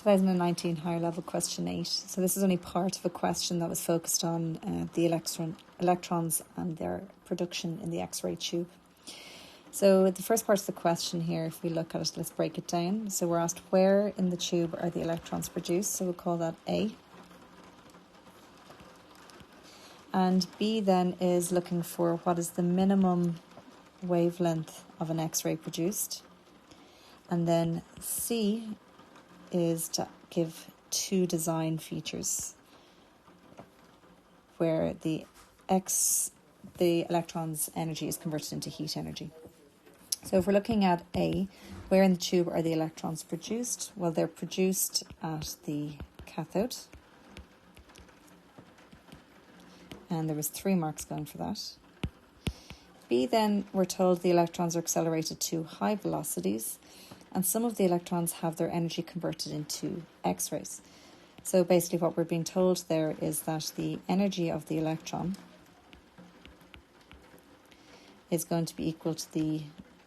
2019 higher level question 8. So this is only part of a question that was focused on the electrons and their production in the X-ray tube. So the first part of the question here, if we look at it, let's break it down. So we're asked where in the tube are the electrons produced, so we'll call that A. And B then is looking for what is the minimum wavelength of an X-ray produced. And then C is to give two design features where the electron's energy is converted into heat energy. So if we're looking at A, where in the tube are the electrons produced? Well, they're produced at the cathode. And there was 3 marks going for that. B then, we're told the electrons are accelerated to high velocities, and some of the electrons have their energy converted into X-rays. So basically what we're being told there is that the energy of the electron is going to be equal to the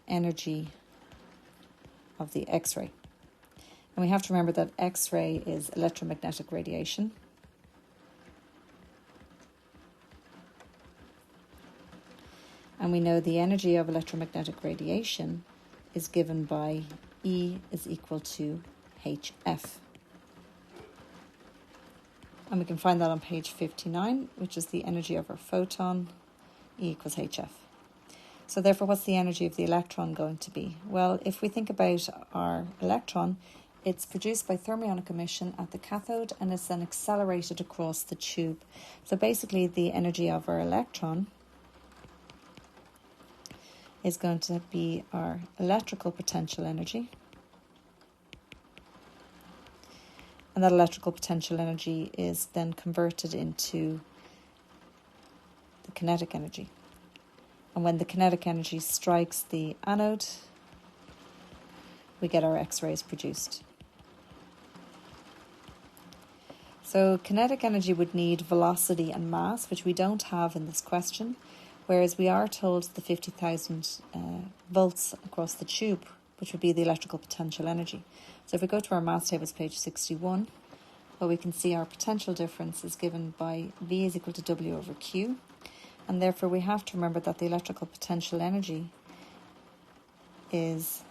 energy of the X-ray. And we have to remember that X-ray is electromagnetic radiation. And we know the energy of electromagnetic radiation is given by E is equal to HF. And we can find that on page 59, which is the energy of our photon, E equals HF. So therefore, what's the energy of the electron going to be? Well, if we think about our electron, it's produced by thermionic emission at the cathode and it's then accelerated across the tube. So basically, the energy of our electron is going to be our electrical potential energy. And that electrical potential energy is then converted into the kinetic energy. And when the kinetic energy strikes the anode, we get our X-rays produced. So kinetic energy would need velocity and mass, which we don't have in this question, whereas we are told the 50,000 volts across the tube, which would be the electrical potential energy. So if we go to our mass tables, page 61, well, we can see our potential difference is given by V is equal to W over Q. And therefore, we have to remember that the electrical potential energy is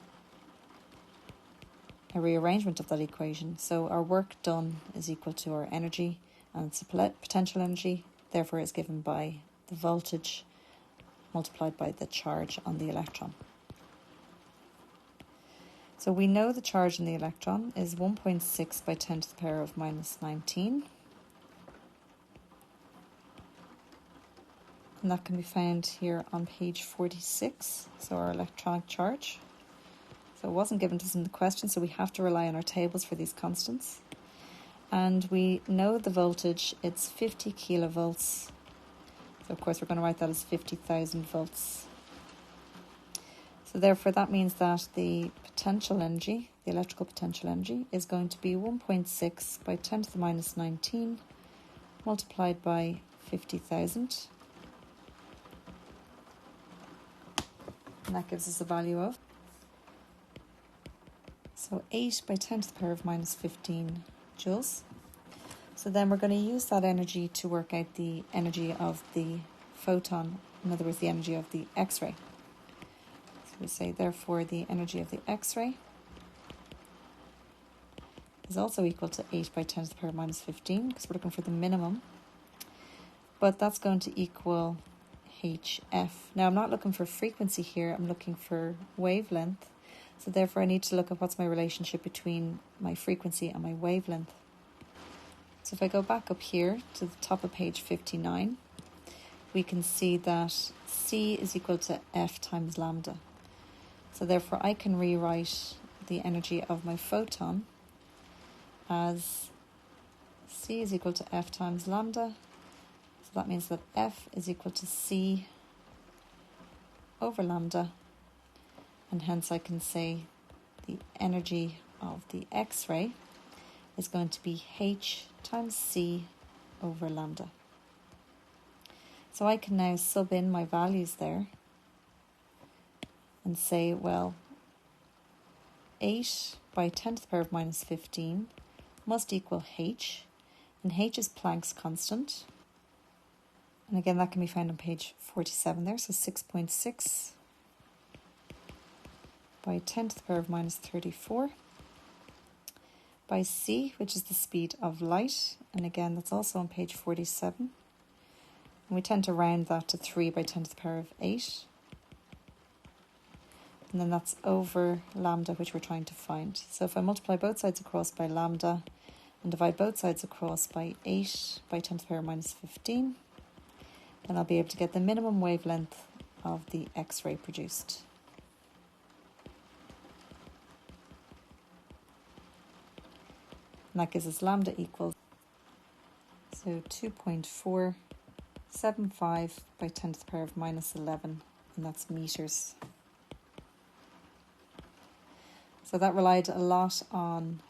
a rearrangement of that equation. So our work done is equal to our energy, and it's potential energy, therefore is given by the voltage multiplied by the charge on the electron. So we know the charge on the electron is 1.6 by 10 to the power of minus 19. And that can be found here on page 46, so our electronic charge. So it wasn't given to us in the question, so we have to rely on our tables for these constants. And we know the voltage, it's 50 kilovolts. So of course we're going to write that as 50,000 volts. So therefore that means that the potential energy, the electrical potential energy, is going to be 1.6 by 10 to the minus 19 multiplied by 50,000. And that gives us a value of, so 8 by 10 to the power of minus 15 joules. So then we're going to use that energy to work out the energy of the photon, in other words, the energy of the X-ray. So we say, therefore, the energy of the X-ray is also equal to 8 by 10 to the power of minus 15, because we're looking for the minimum. But that's going to equal HF. Now, I'm not looking for frequency here, I'm looking for wavelength. So therefore, I need to look at what's my relationship between my frequency and my wavelength. So if I go back up here to the top of page 59, we can see that C is equal to F times lambda. So therefore, I can rewrite the energy of my photon as C is equal to F times lambda. So that means that F is equal to C over lambda. And hence I can say the energy of the X-ray is going to be H times C over lambda. So I can now sub in my values there and say, well, 8 by 10 to the power of minus 15 must equal h, and h is Planck's constant. And again, that can be found on page 47 there, so 6.6 by 10 to the power of minus 34 by c, which is the speed of light, and again that's also on page 47. And we tend to round that to 3 by 10 to the power of 8. And then that's over lambda, which we're trying to find. So if I multiply both sides across by lambda and divide both sides across by 8 by 10 to the power of minus 15, then I'll be able to get the minimum wavelength of the X-ray produced. And that gives us lambda equals, so 2.475 by 10 to the power of minus 11, and that's meters. So that relied a lot on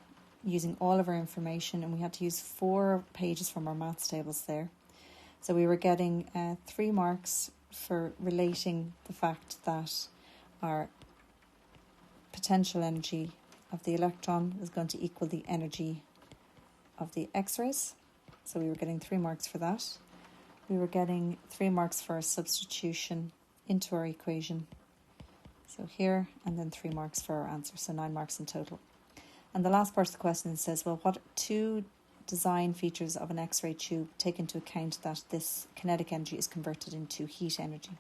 using all of our information, and we had to use 4 pages from our maths tables there. So we were getting 3 marks for relating the fact that our potential energy of the electron is going to equal the energy of the X-rays. So we were getting 3 marks for that. We were getting 3 marks for our substitution into our equation. So here, and then 3 marks for our answer, so 9 marks in total. And the last part of the question says, well, what 2 design features of an X-ray tube take into account that this kinetic energy is converted into heat energy?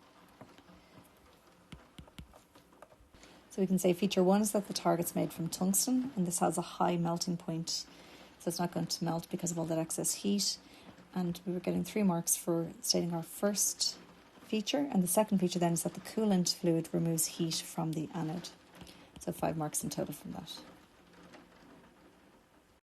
So we can say feature 1 is that the target's made from tungsten, and this has a high melting point, so it's not going to melt because of all that excess heat. And we were getting 3 marks for stating our first feature, and the second feature then is that the coolant fluid removes heat from the anode. So 5 marks in total from that.